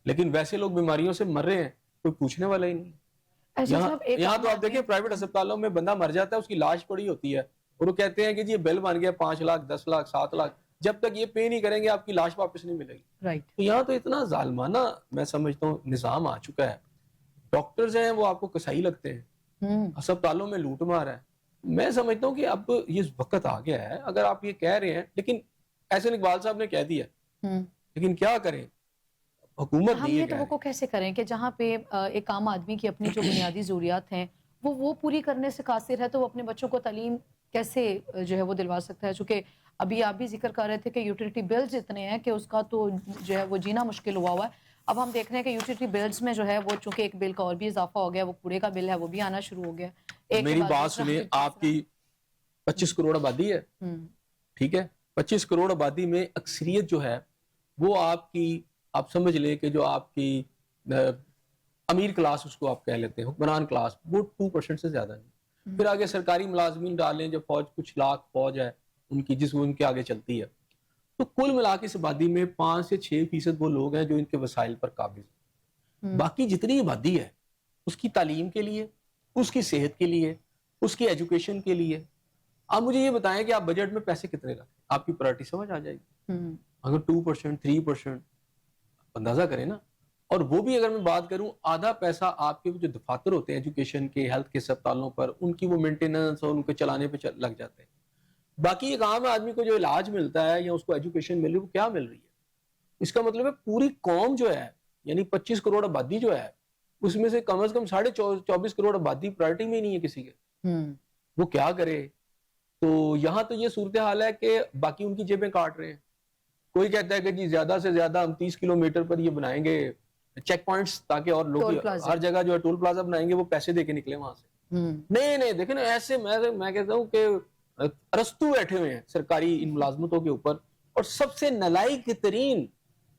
لیکن ویسے لوگ بیماریوں سے مر رہے ہیں, کوئی پوچھنے والا ہی نہیں. یہاں تو آپ دیکھیں پرائیویٹ اسپتالوں میں بندہ مر جاتا ہے, اس کی لاش پڑی ہوتی ہے اور وہ کہتے ہیں کہ جی یہ بل بن گیا 5 لاکھ 10 لاکھ 7 لاکھ, جب تک یہ پے نہیں کریں گے آپ کی لاش واپس نہیں ملے گی. تو یہاں تو اتنا ظالمانہ میں سمجھتا ہوں نظام آ چکا ہے. ڈاکٹرز ہیں وہ آپ کو کسائی لگتے ہیں, اسپتالوں میں لوٹ مار ہے. میں سمجھتا ہوں کہ اب یہ وقت آ گیا ہے, اگر آپ یہ کہہ رہے ہیں, لیکن احسن اقبال صاحب نے کہہ دیا, لیکن کیا کریں, حکومت ہم یہ توقع کیسے کریں کہ جہاں پہ ایک عام آدمی کی اپنی جو بنیادی ضروریات ہیں وہ پوری کرنے سے قاصر ہے, تو وہ اپنے بچوں کو تعلیم کیسے جو ہے وہ دلوا سکتا ہے. چونکہ ابھی آپ بھی ذکر کر رہے تھے کہ یوٹیلیٹی بلز اتنے ہیں کہ اس کا تو جو ہے وہ جینا مشکل ہوا ہے. اب ہم دیکھ رہے ہیں کہ یوٹیلیٹی بلز میں جو ہے وہ چونکہ ایک بل کا اور بھی اضافہ ہو گیا, وہ کوڑے کا بل ہے وہ بھی آنا شروع ہو گیا. میری بات سنیں, آپ کی 25 کروڑ آبادی ہے, ٹھیک ہے, 25 کروڑ آبادی میں اکثریت جو ہے وہ آپ کی, آپ سمجھ لیں کہ جو آپ کی امیر کلاس اس کو آپ کہہ لیتے ہیں, حکمران کلاس, وہ 2% سے زیادہ نہیں. پھر آگے سرکاری ملازمین ڈالیں جو فوج, کچھ لاکھ فوج ہے ان کی جس وہ ان کے آگے چلتی ہے, تو کل ملا کے اس آبادی میں 5 سے 6% وہ لوگ ہیں جو ان کے وسائل پر قابض ہیں. باقی جتنی آبادی ہے اس کی تعلیم کے لیے, اس کی صحت کے لیے, اس کی ایجوکیشن کے لیے. آپ مجھے یہ بتائیں کہ آپ بجٹ میں پیسے کتنے رکھیں, آپ کی پرائورٹی سمجھ آ جائے گی. اگر 2% 3% اندازہ کریں نا, اور وہ بھی اگر میں بات کروں آدھا پیسہ آپ کے جو دفاتر ہوتے ہیں ایجوکیشن کے، ہیلتھ کے اسپتالوں پر، ان کی وہ مینٹیننس اور ان کے چلانے پہ لگ جاتے ہیں. باقی ایک عام آدمی کو جو علاج ملتا ہے یا اس کو ایجوکیشن مل رہی ہے وہ کیا مل رہی ہے؟ اس کا مطلب ہے پوری قوم جو ہے، یعنی 25 کروڑ آبادی جو ہے، اس میں سے کم از کم 24.5 کروڑ آبادی پرائرٹی میں ہی نہیں ہے کسی کے. وہ کیا کرے؟ تو یہاں تو یہ صورتحال ہے کہ باقی ان کی جیبیں کاٹ رہے ہیں. کوئی کہتا ہے کہ جی زیادہ سے زیادہ ہم 30 کلومیٹر پر یہ بنائیں گے چیک پوائنٹس تاکہ اور لوگ ہر جگہ جو ہے ٹول پلازا بنائیں گے، وہ پیسے دے کے نکلے وہاں سے. نہیں دیکھیں نا، ایسے میں کہتا ہوں کہ ارسطو بیٹھے ہوئے ہیں سرکاری ان ملازمتوں کے اوپر، اور سب سے نالائق ترین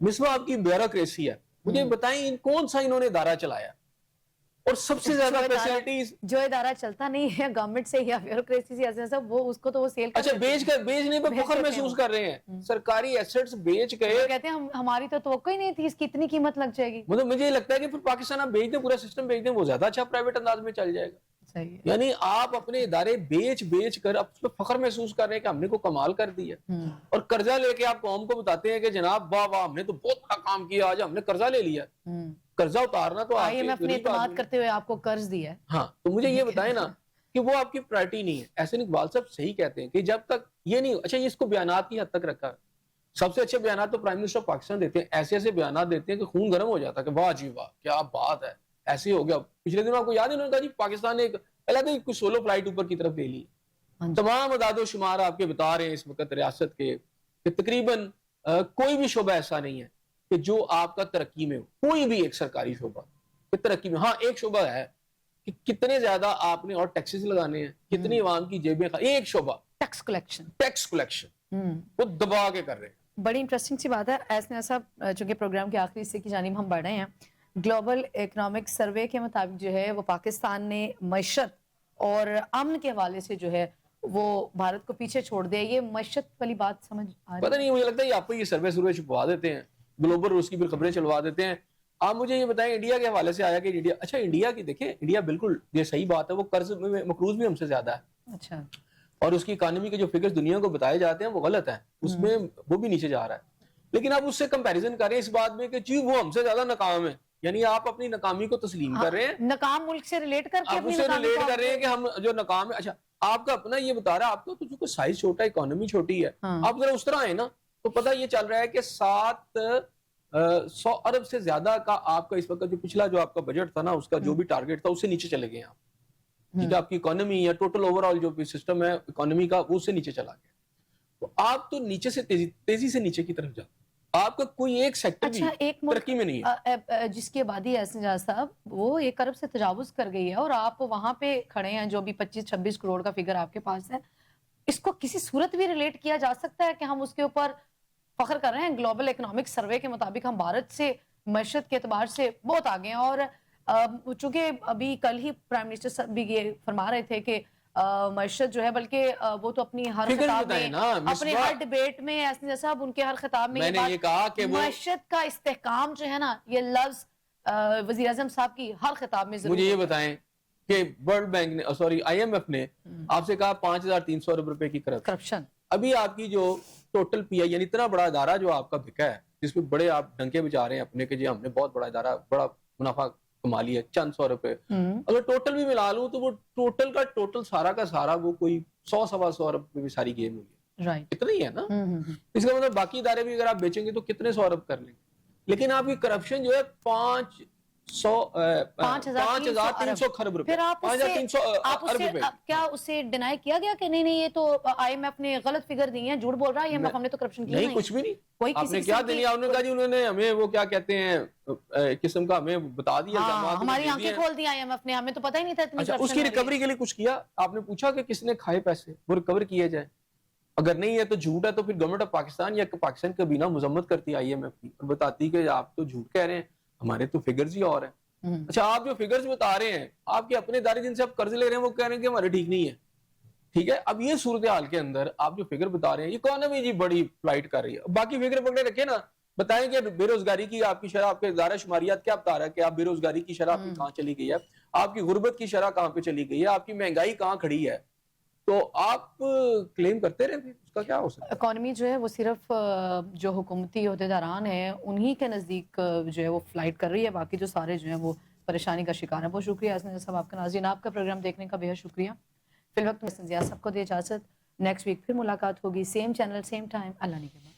مصباح آپ کی بیوروکریسی ہے. مجھے بتائیں کون سا انہوں نے ادارہ چلایا اور سب سے زیادہ فیسلٹیز جو ادارہ چلتا نہیں ہے گورنمنٹ سے یا بیوروکریسی سے ایسا سب، وہ اس کو تو وہ سیل کر اچھا بیچنے پہ فخر محسوس کر رہے ہیں. سرکاری ایسٹس بیچ گئے، کہتے ہیں ہماری تو توقع ہی نہیں تھی اس کی اتنی قیمت لگ جائے گی. مطلب مجھے یہ لگتا ہے کہ پھر پاکستان آپ بیچ دیں، پورا سسٹم بیچ دیں، وہ زیادہ اچھا پرائیویٹ انداز میں چل جائے گا. یعنی آپ اپنے ادارے بیچ کر اب اس پہ فخر محسوس کر رہے ہیں کہ ہم نے کوئی کمال کر دی ہے، اور قرضہ لے کے آپ قوم کو بتاتے ہیں کہ جناب واہ واہ ہم نے تو بہت بڑا کام کیا، آج ہم نے قرضہ لے لیا. قرضہ اتارنا تو IMF نے اعتماد کرتے ہوئے آپ کو قرض دیا ہے. ہاں تو مجھے یہ بتائیں نا کہ وہ آپ کی پرائرٹی نہیں ہے. احسن اقبال صاحب صحیح کہتے ہیں کہ جب تک یہ نہیں، اچھا یہ اس کو بیانات کی حد تک رکھا ہے. سب سے اچھے بیانات تو پرائم منسٹر پاکستان دیتے ہیں، ایسے بیانات دیتے ہیں کہ خون گرم ہو جاتا ہے کہ واہ جی واہ کیا بات ہے، ایسے ہو گیا. پچھلے دنوں آپ کو یاد ہے انہوں نے کہا جی پاکستان نے پہلے تو کچھ سولو فلائٹ اوپر کی طرف لے لی. تمام اعداد و شمار آپ کے بتا رہے ہیں اس وقت ریاست کے کہ تقریباً کوئی بھی شعبہ ایسا نہیں ہے کہ جو آپ کا ترقی میں ہو، کوئی بھی ایک سرکاری شعبہ ترقی میں. ہاں ایک شعبہ ہے کہ کتنے زیادہ آپ نے اور ٹیکسز لگانے ہیں، کتنی عوام کی جیبیں، ایک شعبہ ٹیکس کلیکشن وہ دبا کے کر رہے ہیں. بڑی انٹرسٹنگ سی بات ہے. ایسا صاحب چونکہ پروگرام کے آخری حصے کی جانب ہم بڑھ رہے ہیں، گلوبل اکنامک سروے کے مطابق جو ہے وہ پاکستان نے معیشت اور امن کے حوالے سے جو ہے وہ بھارت کو پیچھے چھوڑ دیا. یہ معیشت والی بات سمجھ آ رہی ہے؟ پتہ نہیں، مجھے لگتا ہے آپ کو یہ سروے چھپوا دیتے ہیں، گلوبل روس کی پھر خبریں چلوا دیتے ہیں. آپ مجھے یہ بتائیں انڈیا کے حوالے سے آیا کہ انڈیا، اچھا انڈیا کی دیکھیں، انڈیا بالکل یہ صحیح بات ہے، وہ قرض میں مقروض بھی ہم سے زیادہ ہے. اچھا. اور اس کی اکانومی کے جو فگرز دنیا کو بتائے جاتے ہیں وہ غلط ہیں، اس میں وہ بھی نیچے جا رہا ہے. لیکن آپ اس سے کمپیریزن کریں اس بات میں کہ جی وہ ہم سے زیادہ ناکام ہے، یعنی آپ اپنی ناکامی کو تسلیم کر رہے ہیں، ناکام ملک سے ریلیٹ کر کے آپ اسے ریلیٹ کر رہے ہیں کہ ہم جو ناکام ہے. اچھا آپ کا اپنا یہ بتا رہا ہے، آپ کا تو سائز چھوٹا ہے، اکانومی چھوٹی ہے، آپ ذرا اس طرح آئے نا تو پتہ یہ چل رہا ہے کہ 700 ارب سے زیادہ کا آپ کا اس وقت جو پچھلا جو آپ کا بجٹ تھا نا، اس کا جو بھی ٹارگٹ تھا اس سے نیچے چلے گئے آپ. ٹھیک ہے، آپ کی اکانومی یا ٹوٹل اوور آل جو سسٹم ہے اکانومی کا وہ اس سے نیچے چلا گیا. تو آپ تو نیچے سے تیزی سے نیچے کی طرف جاتے، آپ کا کوئی ایک سیکٹر بھی ترقی میں نہیں ہے جس کی آبادی احسن صاحب وہ 1 ارب سے تجاوز کر گئی ہے، اور آپ وہاں پہ کھڑے ہیں جو بھی 25-26 کروڑ کا فگر آپ کے پاس ہے. اس کو کسی صورت بھی ریلیٹ کیا جا سکتا ہے کہ ہم اس کے اوپر فخر کر رہے ہیں؟ گلوبل اکنامک سروے کے مطابق ہم بھارت سے معیشت کے اعتبار سے بہت آگے ہیں. اور چونکہ ابھی کل ہی پرائم منسٹر صاحب بھی یہ فرما رہے تھے کہ معیشت جو ہے، بلکہ وہ تو اپنی ہر خطاب میں، اپنے ہر ڈیبیٹ میں ایسے صاحب ان کے ہر خطاب میں یہ کہا کہ معیشت کا استحکام جو ہے نا، یہ لفظ وزیر اعظم صاحب کی ہر خطاب میں ضرور. مجھے یہ بتائیں کہ ورلڈ بینک نے، سوری IMF نے آپ سے کہا 5300 ارب روپے کی کرپشن. ابھی آپ کی جو ٹوٹل PI یعنی اتنا بڑا ادارہ جو آپ کا بکا ہے، جس میں بڑے آپ ڈنکے بجا رہے ہیں اپنے کہ جی ہم نے بہت بڑا ادارہ، بڑا منافع کما لیا چند 100 روپے، اگر ٹوٹل بھی ملا لوں تو وہ ٹوٹل کا ٹوٹل سارا کا سارا وہ کوئی 100-125 ارب روپے بھی ساری گیم ہوئی ہے. اتنا ہی ہے نا. اس کا مطلب باقی ادارے بھی اگر آپ بیچیں گے تو کتنے 100 ارب کر لیں گے. لیکن آپ کی کرپشن جو ہے 5300 ارب روپے. پھر آپ کیا اسے ڈینائی کیا گیا کہ نہیں یہ تو IMF نے غلط فگر دی ہیں، جھوٹ بول رہا ہے IMF، ہم نے تو کرپشن کی نہیں؟ کچھ بھی نہیں. آپ نے کیا دیا؟ انہوں نے کہا جی انہوں نے ہمیں وہ کیا کہتے ہیں قسم کا ہمیں بتا دیا، ہماری آنکھیں کھول دی IMF نے، ہمیں تو پتہ ہی نہیں تھا اتنی کرپشن. اس کی ریکوری کے لیے کچھ کیا؟ آپ نے پوچھا کہ کس نے کھائے پیسے، وہ ریکور کیے جائیں؟ اگر نہیں ہے تو جھوٹ ہے، تو پھر گورنمنٹ آف پاکستان یا پاکستان کابینہ مذمت کرتی IMF کی اور بتاتی کہ آپ تو جھوٹ کہہ رہے ہیں، ہمارے تو فگرز ہی اور ہیں. اچھا آپ جو فگرز بتا رہے ہیں، آپ کے اپنے ادارے جن سے آپ قرض لے رہے ہیں وہ کہہ رہے ہیں کہ ہمارے ٹھیک نہیں ہے. ٹھیک ہے، اب یہ صورتحال کے اندر آپ جو فگر بتا رہے ہیں، اکانومی جی بڑی فلائٹ کر رہی ہے، باقی فگر پکڑے رکھے نا، بتائیں کہ بے روزگاری کی آپ کی شرح، آپ کے ادارہ شماریات کیا بتا رہا ہے کہ آپ بے روزگاری کی شرح آپ کی کہاں چلی گئی ہے، آپ کی غربت کی شرح کہاں پہ چلی گئی ہے، آپ کی مہنگائی کہاں کھڑی ہے. تو آپ کلیم کرتے رہے پھر اس کا کیا ہو سکتا ہے؟ اکانومی جو ہے وہ صرف جو حکومتی عہدیداران ہیں انہی کے نزدیک جو ہے وہ فلائٹ کر رہی ہے، باقی جو سارے جو ہیں وہ پریشانی کا شکار ہیں. بہت شکریہ حسن صاحب آپ کا. ناظرین آپ کا پروگرام دیکھنے کا بہت شکریہ. فی الوقت میں سنزیا سب کو دے اجازت. نیکسٹ ویک پھر ملاقات ہوگی، سیم چینل سیم ٹائم. اللہ نگہبان.